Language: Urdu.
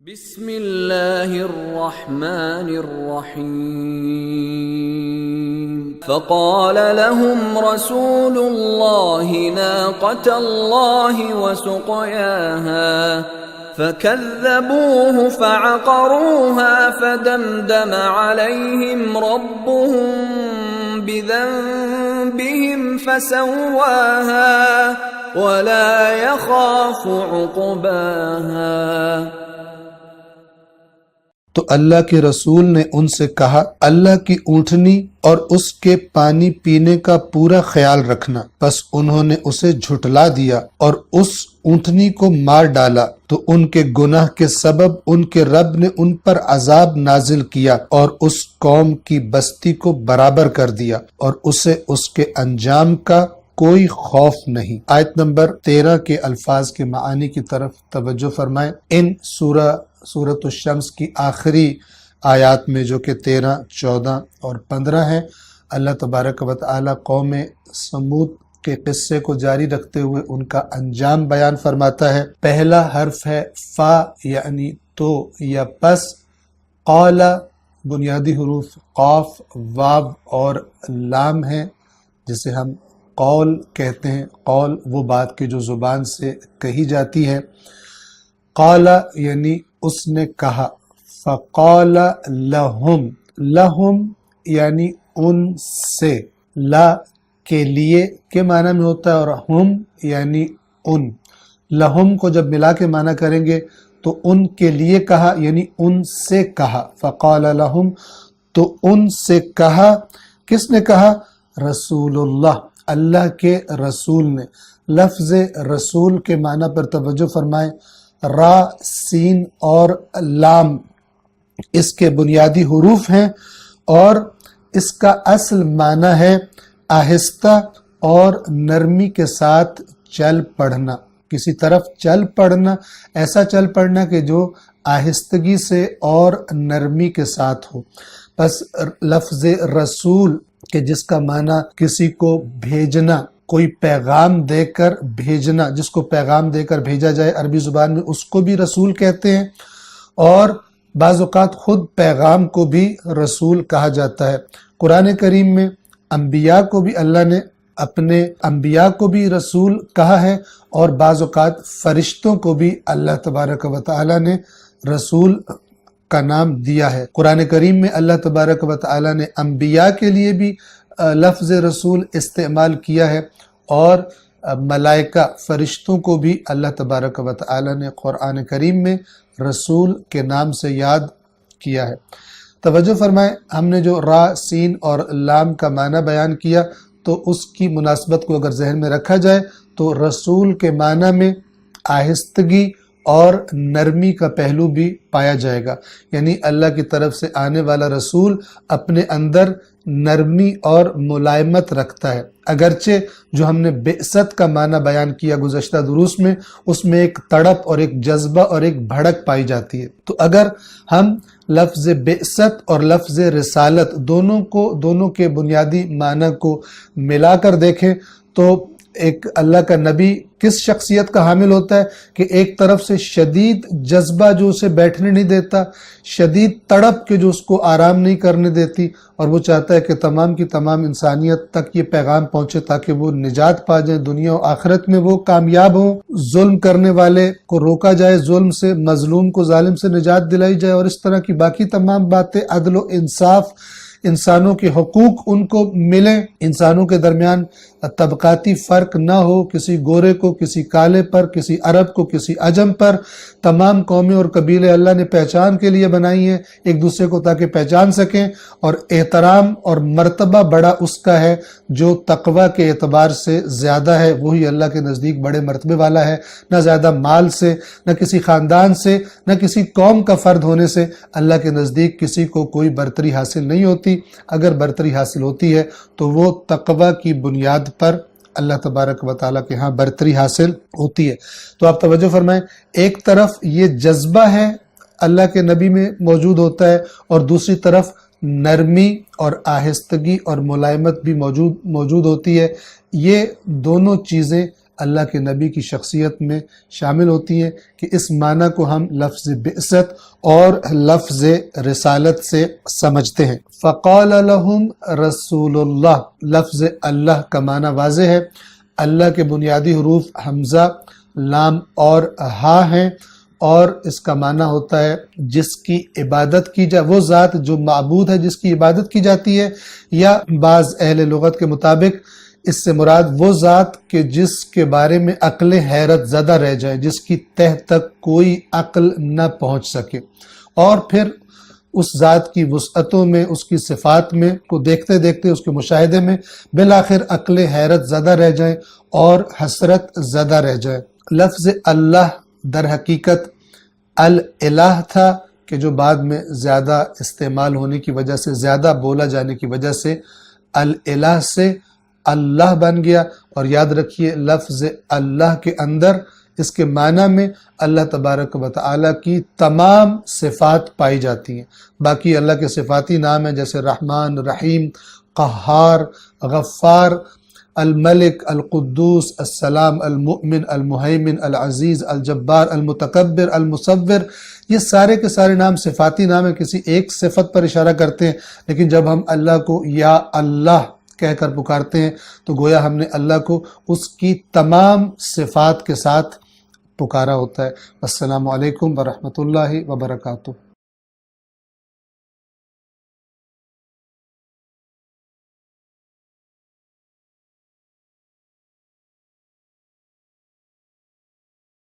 بسم اللہ الرحمن الرحیم فقال لهم رسول اللہ ناقة اللہ وسقیاها فكذبوه فعقروها فدمدم عليهم ربهم بذنبهم فسواها ولا يخاف عقباها۔ تو اللہ کے رسول نے ان سے کہا، اللہ کی اونٹنی اور اس کے پانی پینے کا پورا خیال رکھنا۔ پس انہوں نے اسے جھٹلا دیا اور اس اونٹنی کو مار ڈالا، تو ان کے گناہ کے سبب ان کے رب نے ان پر عذاب نازل کیا اور اس قوم کی بستی کو برابر کر دیا اور اسے اس کے انجام کا کوئی خوف نہیں۔ آیت نمبر 13 کے الفاظ کے معانی کی طرف توجہ فرمائیں۔ ان سورۃ الشمس کی آخری آیات میں جو کہ 13، 14 اور 15 ہیں، اللہ تبارک و تعالی قوم سمود کے قصے کو جاری رکھتے ہوئے ان کا انجام بیان فرماتا ہے۔ پہلا حرف ہے فا یعنی تو یا پس، قال بنیادی حروف قاف، واو اور لام ہیں جسے ہم قول کہتے ہیں۔ قول وہ بات کی جو زبان سے کہی جاتی ہے۔ قال یعنی اس نے کہا، فقال لہم، لہم یعنی ان سے، لا کے لیے کے معنی میں ہوتا ہے اور ہم یعنی ان۔ لہم کو جب ملا کے معنی کریں گے تو ان کے لیے کہا یعنی ان سے کہا۔ فقال لہم تو ان سے کہا، کس نے کہا؟ رسول اللہ، اللہ کے رسول نے۔ لفظ رسول کے معنی پر توجہ فرمائیں۔ را، سین اور لام اس کے بنیادی حروف ہیں اور اس کا اصل معنی ہے آہستہ اور نرمی کے ساتھ چل پڑنا، کسی طرف چل پڑنا، ایسا چل پڑنا کہ جو آہستگی سے اور نرمی کے ساتھ ہو۔ بس لفظ رسول کہ جس کا معنی کسی کو بھیجنا، کوئی پیغام دے کر بھیجنا، جس کو پیغام دے کر بھیجا جائے، عربی زبان میں اس کو بھی رسول کہتے ہیں، اور بعض اوقات خود پیغام کو بھی رسول کہا جاتا ہے۔ قرآن کریم میں انبیاء کو بھی اللہ نے اپنے انبیاء کو بھی رسول کہا ہے، اور بعض اوقات فرشتوں کو بھی اللہ تبارک و تعالی نے رسول کا نام دیا ہے۔ قرآن کریم میں اللہ تبارک و تعالی نے انبیاء کے لیے بھی لفظ رسول استعمال کیا ہے، اور ملائکہ فرشتوں کو بھی اللہ تبارک و تعالی نے قرآن کریم میں رسول کے نام سے یاد کیا ہے۔ توجہ فرمائیں، ہم نے جو را، سین اور لام کا معنی بیان کیا تو اس کی مناسبت کو اگر ذہن میں رکھا جائے تو رسول کے معنی میں آہستگی اور نرمی کا پہلو بھی پایا جائے گا، یعنی اللہ کی طرف سے آنے والا رسول اپنے اندر نرمی اور ملائمت رکھتا ہے۔ اگرچہ جو ہم نے بعثت کا معنی بیان کیا گزشتہ دروس میں، اس میں ایک تڑپ اور ایک جذبہ اور ایک بھڑک پائی جاتی ہے۔ تو اگر ہم لفظ بعثت اور لفظ رسالت دونوں کے بنیادی معنی کو ملا کر دیکھیں تو ایک اللہ کا نبی کس شخصیت کا حامل ہوتا ہے کہ ایک طرف سے شدید جذبہ جو اسے بیٹھنے نہیں دیتا، شدید تڑپ کے جو اس کو آرام نہیں کرنے دیتی، اور وہ چاہتا ہے کہ تمام کی تمام انسانیت تک یہ پیغام پہنچے تاکہ وہ نجات پا جائیں، دنیا و آخرت میں وہ کامیاب ہوں، ظلم کرنے والے کو روکا جائے ظلم سے، مظلوم کو ظالم سے نجات دلائی جائے، اور اس طرح کی باقی تمام باتیں، عدل و انصاف، انسانوں کے حقوق ان کو ملیں، انسانوں کے درمیان طبقاتی فرق نہ ہو، کسی گورے کو کسی کالے پر، کسی عرب کو کسی عجم پر۔ تمام قومیں اور قبیلے اللہ نے پہچان کے لیے بنائی ہیں، ایک دوسرے کو تاکہ پہچان سکیں، اور احترام اور مرتبہ بڑا اس کا ہے جو تقوی کے اعتبار سے زیادہ ہے، وہی اللہ کے نزدیک بڑے مرتبے والا ہے۔ نہ زیادہ مال سے، نہ کسی خاندان سے، نہ کسی قوم کا فرد ہونے سے اللہ کے نزدیک کسی کو کوئی برتری حاصل نہیں ہوتی۔ اگر برتری حاصل ہوتی ہے تو وہ تقوی کی بنیاد پر اللہ تبارک و تعالیٰ کے ہاں برتری حاصل ہوتی ہے۔ تو آپ توجہ فرمائیں، ایک طرف یہ جذبہ ہے اللہ کے نبی میں موجود ہوتا ہے، اور دوسری طرف نرمی اور آہستگی اور ملائمت بھی موجود ہوتی ہے۔ یہ دونوں چیزیں اللہ کے نبی کی شخصیت میں شامل ہوتی ہیں کہ اس معنی کو ہم لفظ بعثت اور لفظ رسالت سے سمجھتے ہیں۔ فقال لهم رسول اللہ، لفظ اللہ کا معنی واضح ہے۔ اللہ کے بنیادی حروف حمزہ، لام اور ہا ہیں، اور اس کا معنی ہوتا ہے جس کی عبادت کی جائے، وہ ذات جو معبود ہے جس کی عبادت کی جاتی ہے، یا بعض اہل لغت کے مطابق اس سے مراد وہ ذات کہ جس کے بارے میں عقل حیرت زدہ رہ جائے، جس کی تہ تک کوئی عقل نہ پہنچ سکے، اور پھر اس ذات کی وسعتوں میں، اس کی صفات میں کو دیکھتے دیکھتے اس کے مشاہدے میں بالآخر عقل حیرت زدہ رہ جائے اور حسرت زدہ رہ جائے۔ لفظ اللہ در حقیقت الالہ تھا کہ جو بعد میں زیادہ استعمال ہونے کی وجہ سے، زیادہ بولا جانے کی وجہ سے الالہ سے اللہ بن گیا۔ اور یاد رکھیے لفظ اللہ کے اندر اس کے معنی میں اللہ تبارک و تعالیٰ کی تمام صفات پائی جاتی ہیں۔ باقی اللہ کے صفاتی نام ہیں جیسے رحمان، رحیم، قہار، غفار، الملک، القدوس، السلام، المؤمن، المہیمن، العزیز، الجبار، المتکبر، المصور، یہ سارے کے سارے نام صفاتی نام ہیں، کسی ایک صفت پر اشارہ کرتے ہیں، لیکن جب ہم اللہ کو یا اللہ کہہ کر پکارتے ہیں تو گویا ہم نے اللہ کو اس کی تمام صفات کے ساتھ پکارا ہوتا ہے۔ السلام علیکم ورحمۃ اللہ وبرکاتہ۔